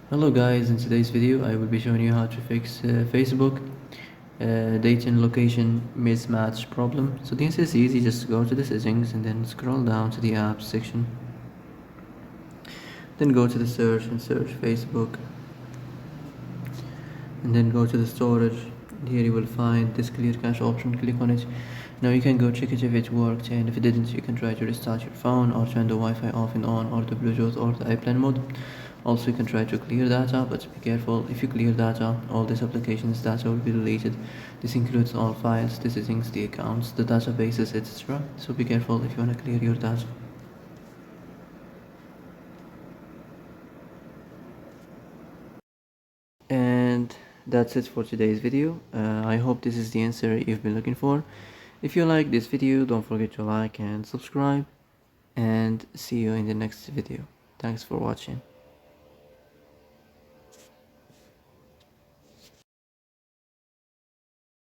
Hello guys, in today's video I will be showing you how to fix Facebook date and location mismatch problem. So this is easy, just go to the settings and then scroll down to the apps section. Then go to the search and search Facebook. And then go to the storage. Here you will find this clear cache option, click on it. Now you can go check it if it worked, and if it didn't you can try to restart your phone or turn the Wi-Fi off and on, or the Bluetooth or the airplane mode. Also you can try to clear data, but be careful. If you clear data, all this application's data will be deleted. This includes all files, the settings, the accounts, the databases, etc. So be careful if you want to clear your data. And that's it for today's video. I hope this is the answer you've been looking for. If you like this video, don't forget to like and subscribe, and see you in the next video. Thanks for watching.